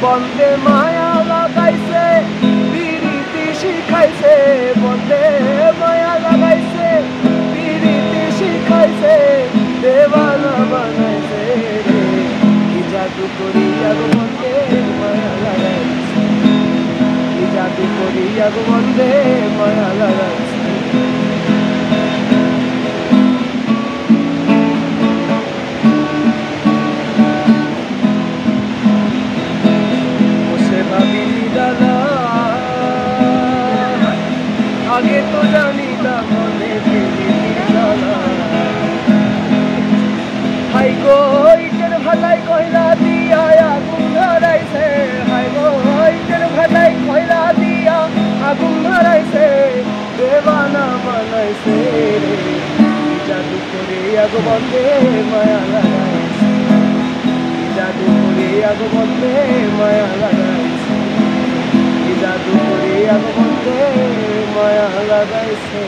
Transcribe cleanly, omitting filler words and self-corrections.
বন্দে মায়া লাগাইছে পিরিতি শিখাইছে বন্দে মায়া লাগাইছে পিরিতি শিখাইছে দেওয়ানা বানাইছে রে কি জাদু করিয়া গো বন্দে মায়া লাগাইছে কি জাদু করিয়া গো বন্দে মায়া লাগাইছে आगे तो जानी ना मने हाय गो इटर भलाई कोइला दिया आगुन धराइছে हाय गो इटर भलाई कोइला दिया आगुन धराइছে देवाना बनाइছে रे जादू करे आगो बंदे माया लागाइছে जादू करे आगो बंदे माया लागाइছে जादू करे आगो बंदे माया लागाइছে।